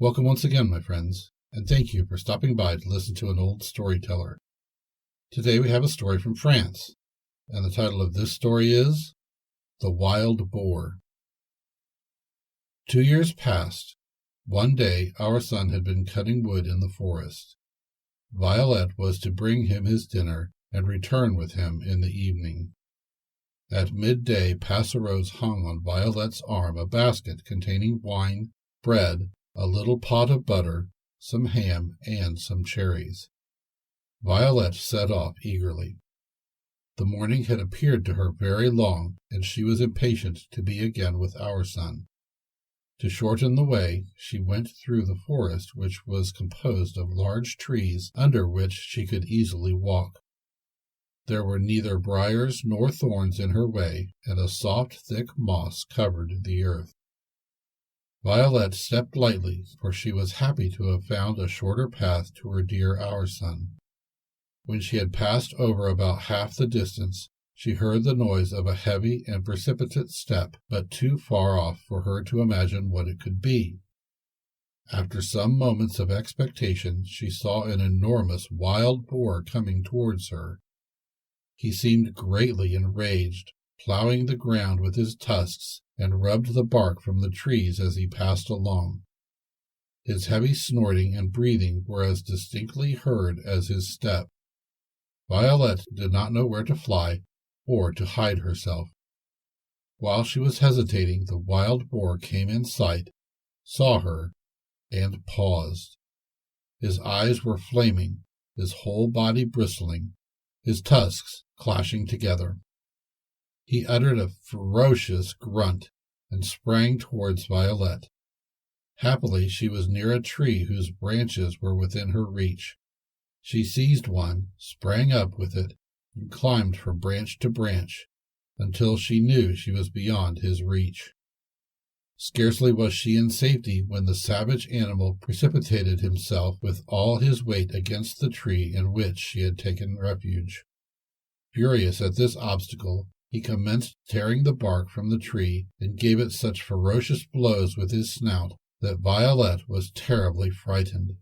Welcome once again, my friends, and thank you for stopping by to listen to an old storyteller. Today we have a story from France, and the title of this story is The Wild Boar. 2 years passed. One day Ourson had been cutting wood in the forest. Violet was to bring him his dinner and return with him in the evening. At midday Passerose hung on Violet's arm a basket containing wine, bread, a little pot of butter, some ham, and some cherries. Violet set off eagerly. The morning had appeared to her very long, and she was impatient to be again with Ourson. To shorten the way, she went through the forest, which was composed of large trees under which she could easily walk. There were neither briars nor thorns in her way, and a soft, thick moss covered the earth. Violet stepped lightly, for she was happy to have found a shorter path to her dear Ourson. When she had passed over about half the distance, she heard the noise of a heavy and precipitate step, but too far off for her to imagine what it could be. After some moments of expectation, she saw an enormous wild boar coming towards her. He seemed greatly enraged, ploughing the ground with his tusks, and rubbed the bark from the trees as he passed along. His heavy snorting and breathing were as distinctly heard as his step. Violet did not know where to fly or to hide herself. While she was hesitating, the wild boar came in sight, saw her, and paused. His eyes were flaming, his whole body bristling, his tusks clashing together. He uttered a ferocious grunt and sprang towards Violet. Happily, she was near a tree whose branches were within her reach. She seized one, sprang up with it, and climbed from branch to branch, until she knew she was beyond his reach. Scarcely was she in safety when the savage animal precipitated himself with all his weight against the tree in which she had taken refuge. Furious at this obstacle, he commenced tearing the bark from the tree and gave it such ferocious blows with his snout that Violet was terribly frightened.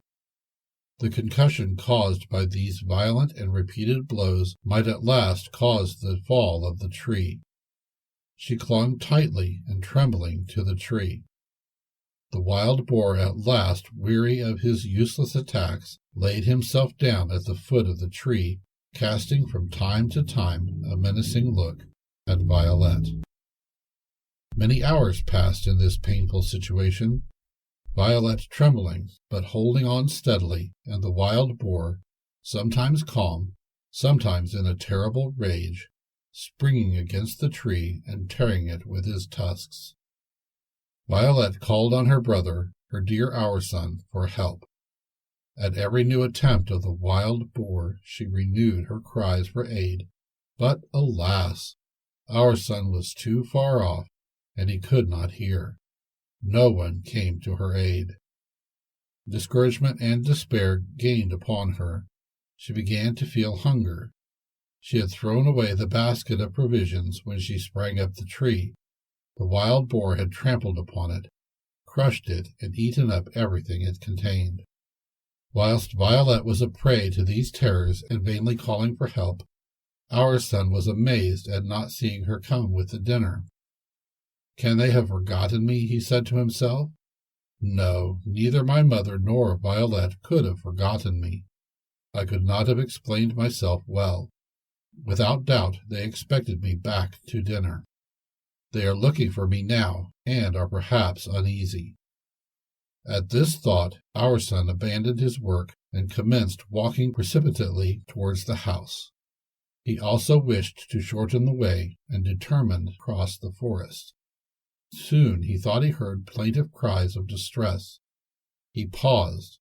The concussion caused by these violent and repeated blows might at last cause the fall of the tree. She clung tightly and trembling to the tree. The wild boar, at last weary of his useless attacks, laid himself down at the foot of the tree, casting from time to time a menacing look at Violet. Many hours passed in this painful situation, Violet trembling, but holding on steadily, and the wild boar, sometimes calm, sometimes in a terrible rage, springing against the tree and tearing it with his tusks. Violet called on her brother, her dear Ourson, for help. At every new attempt of the wild boar, she renewed her cries for aid, but, alas! Ourson was too far off, and he could not hear. No one came to her aid. Discouragement and despair gained upon her. She began to feel hunger. She had thrown away the basket of provisions when she sprang up the tree. The wild boar had trampled upon it, crushed it, and eaten up everything it contained. Whilst Violet was a prey to these terrors and vainly calling for help, Ourson was amazed at not seeing her come with the dinner. "Can they have forgotten me?" he said to himself. "No, neither my mother nor Violet could have forgotten me. I could not have explained myself well. Without doubt they expected me back to dinner. They are looking for me now, and are perhaps uneasy." At this thought, Ourson abandoned his work and commenced walking precipitately towards the house. He also wished to shorten the way, and determined to cross the forest. Soon he thought he heard plaintive cries of distress. He paused.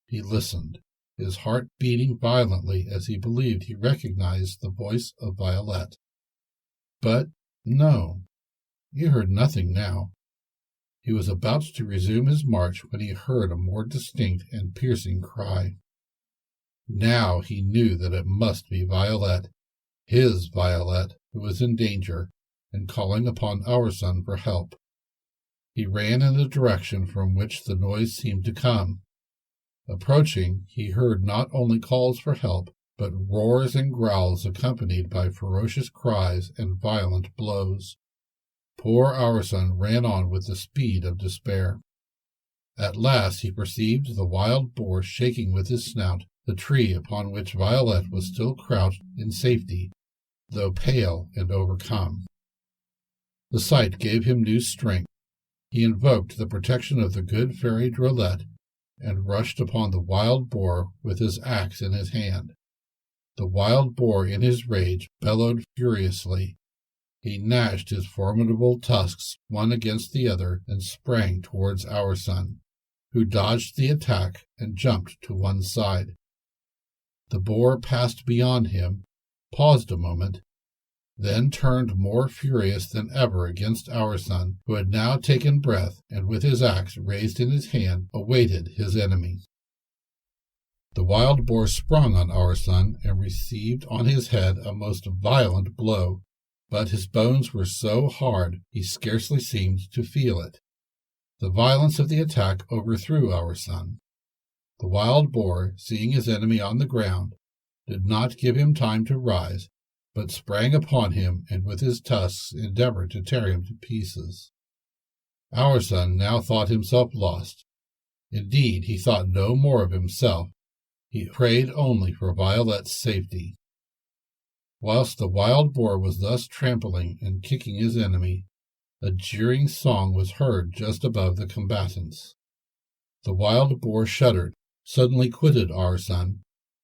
He listened, his heart beating violently as he believed he recognized the voice of Violet. But no, he heard nothing now. He was about to resume his march when he heard a more distinct and piercing cry. Now he knew that it must be Violet, his Violet, who was in danger, and calling upon Ourson for help. He ran in the direction from which the noise seemed to come. Approaching, he heard not only calls for help, but roars and growls accompanied by ferocious cries and violent blows. Poor Ourson ran on with the speed of despair. At last he perceived the wild boar shaking with his snout the tree upon which Violet was still crouched in safety, though pale and overcome. The sight gave him new strength. He invoked the protection of the good fairy Drolette, and rushed upon the wild boar with his axe in his hand. The wild boar, in his rage, bellowed furiously. He gnashed his formidable tusks one against the other and sprang towards Ourson, who dodged the attack and jumped to one side. The boar passed beyond him, paused a moment, then turned more furious than ever against Ourson, who had now taken breath, and with his axe raised in his hand awaited his enemy. The wild boar sprung on Ourson and received on his head a most violent blow, but his bones were so hard he scarcely seemed to feel it. The violence of the attack overthrew Ourson. The wild boar, seeing his enemy on the ground, did not give him time to rise, but sprang upon him and with his tusks endeavored to tear him to pieces. Ourson now thought himself lost. Indeed, he thought no more of himself. He prayed only for Violet's safety. Whilst the wild boar was thus trampling and kicking his enemy, a jeering song was heard just above the combatants. The wild boar shuddered, suddenly quitted Ourson,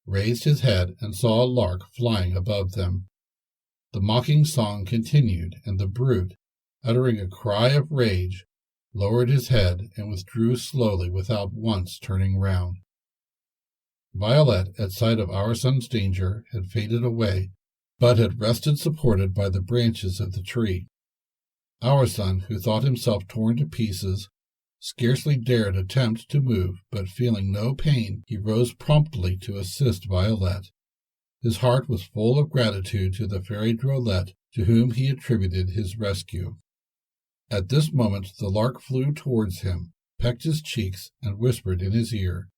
raised his head, and saw a lark flying above them. The mocking song continued, and the brute, uttering a cry of rage, lowered his head and withdrew slowly without once turning round. Violet, at sight of Ourson's danger, had faded away, but had rested supported by the branches of the tree. Ourson, who thought himself torn to pieces, scarcely dared attempt to move, but feeling no pain, he rose promptly to assist Violet. His heart was full of gratitude to the fairy Drolette, to whom he attributed his rescue. At this moment the lark flew towards him, pecked his cheeks, and whispered in his ear,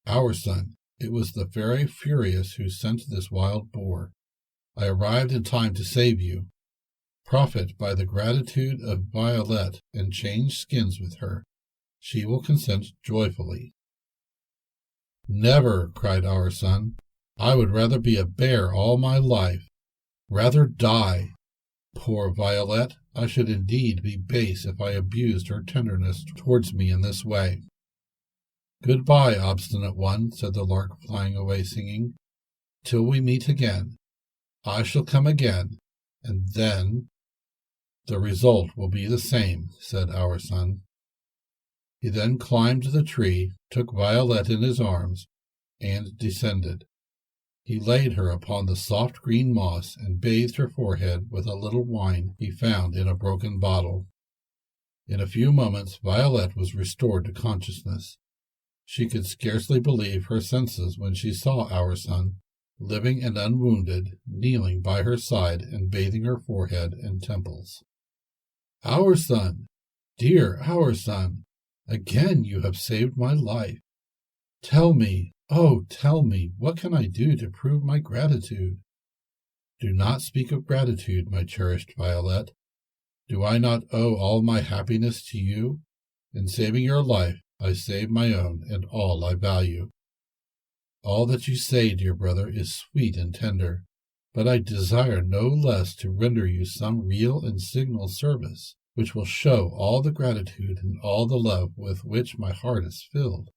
"Ourson, it was the fairy Furious who sent this wild boar. I arrived in time to save you. Profit by the gratitude of Violet and change skins with her. She will consent joyfully." "Never," cried Ourson. "I would rather be a bear all my life. Rather die. Poor Violet, I should indeed be base if I abused her tenderness towards me in this way." "Goodbye, obstinate one," said the lark, flying away singing. "Till we meet again. I shall come again, and then—" "The result will be the same," said Ourson. He then climbed the tree, took Violet in his arms, and descended. He laid her upon the soft green moss and bathed her forehead with a little wine he found in a broken bottle. In a few moments Violet was restored to consciousness. She could scarcely believe her senses when she saw Ourson, living and unwounded, kneeling by her side and bathing her forehead and temples. "Ourson! Dear Ourson! Again you have saved my life. Tell me, oh, tell me, what can I do to prove my gratitude?" "Do not speak of gratitude, my cherished Violet. Do I not owe all my happiness to you? In saving your life, I save my own and all I value. All that you say, dear brother, is sweet and tender, but I desire no less to render you some real and signal service, which will show all the gratitude and all the love with which my heart is filled."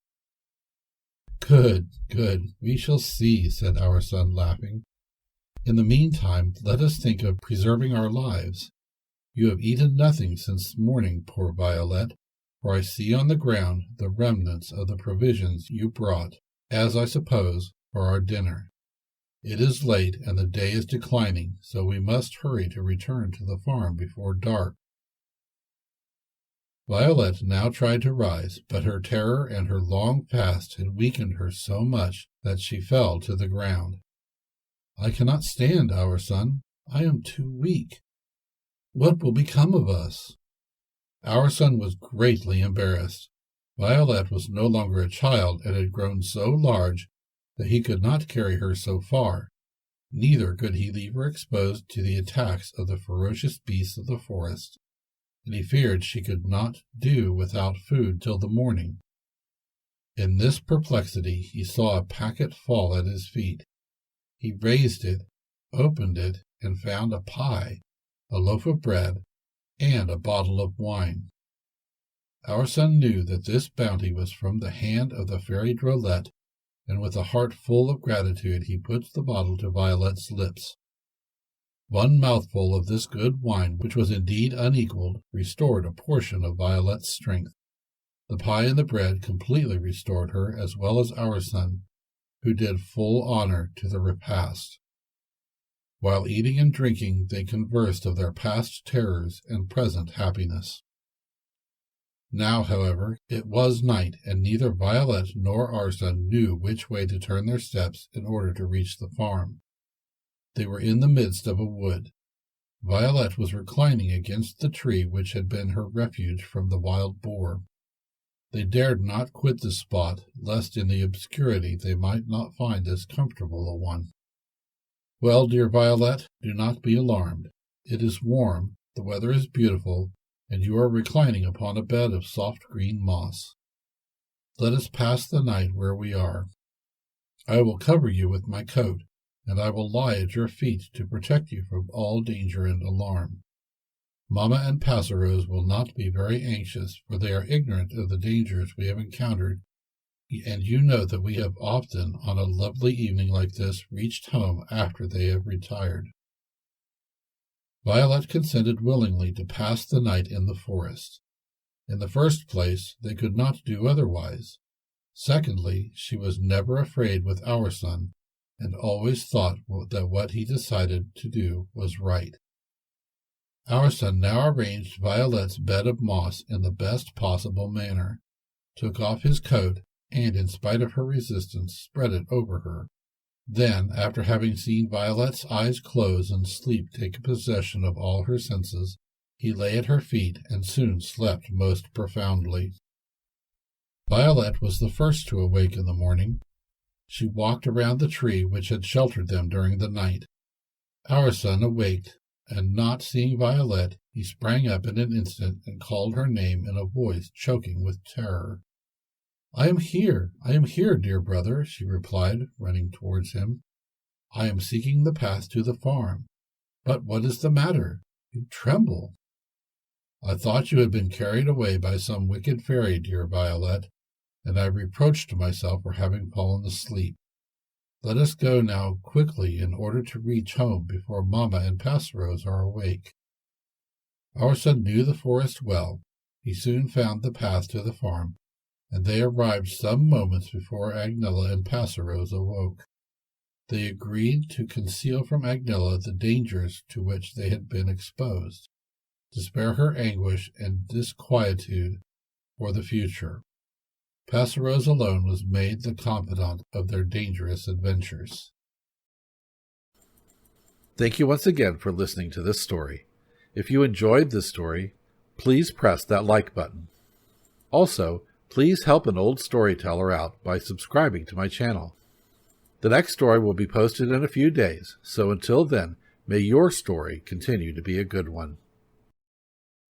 "Good, good, we shall see," said Ourson, laughing. "In the meantime, let us think of preserving our lives. You have eaten nothing since morning, poor Violet, for I see on the ground the remnants of the provisions you brought, as I suppose, for our dinner. It is late, and the day is declining, so we must hurry to return to the farm before dark." Violet now tried to rise, but her terror and her long fast had weakened her so much that she fell to the ground. "I cannot stand, Ourson. I am too weak. What will become of us?" Ourson was greatly embarrassed. Violet was no longer a child and had grown so large that he could not carry her so far. Neither could he leave her exposed to the attacks of the ferocious beasts of the forest, and he feared she could not do without food till the morning. In this perplexity he saw a packet fall at his feet. He raised it, opened it, and found a pie, a loaf of bread, and a bottle of wine. Our son knew that this bounty was from the hand of the fairy Drolette, and with a heart full of gratitude he put the bottle to Violet's lips. One mouthful of this good wine, which was indeed unequaled, restored a portion of Violet's strength. The pie and the bread completely restored her, as well as our son, who did full honor to the repast. While eating and drinking, they conversed of their past terrors and present happiness. Now, however, it was night, and neither Violet nor Ourson knew which way to turn their steps in order to reach the farm. They were in the midst of a wood. Violet was reclining against the tree which had been her refuge from the wild boar. They dared not quit the spot, lest in the obscurity they might not find as comfortable a one. "Well, dear Violet, do not be alarmed. It is warm, the weather is beautiful, and you are reclining upon a bed of soft green moss. Let us pass the night where we are. I will cover you with my coat, and I will lie at your feet to protect you from all danger and alarm. Mamma and Passerose will not be very anxious, for they are ignorant of the dangers we have encountered, and you know that we have often, on a lovely evening like this, reached home after they have retired." Violet consented willingly to pass the night in the forest. In the first place, they could not do otherwise. Secondly, she was never afraid with our son, and always thought that what he decided to do was right. Our son now arranged Violet's bed of moss in the best possible manner, took off his coat, and, in spite of her resistance, spread it over her. Then, after having seen Violet's eyes close and sleep take possession of all her senses, he lay at her feet and soon slept most profoundly. Violet was the first to awake in the morning. She walked around the tree which had sheltered them during the night. Our son awaked, and not seeing Violet, he sprang up in an instant and called her name in a voice choking with terror. I am here, dear brother," she replied, running towards him. "I am seeking the path to the farm. But what is the matter? You tremble." "I thought you had been carried away by some wicked fairy, dear Violet, and I reproached myself for having fallen asleep. Let us go now quickly in order to reach home before Mamma and Passerose are awake." Our son knew the forest well. He soon found the path to the farm, and they arrived some moments before Agnella and Passerose awoke. They agreed to conceal from Agnella the dangers to which they had been exposed, to spare her anguish and disquietude for the future. Passerose alone was made the confidant of their dangerous adventures. Thank you once again for listening to this story. If you enjoyed this story, please press that like button. Also, please help an old storyteller out by subscribing to my channel. The next story will be posted in a few days, so until then, may your story continue to be a good one.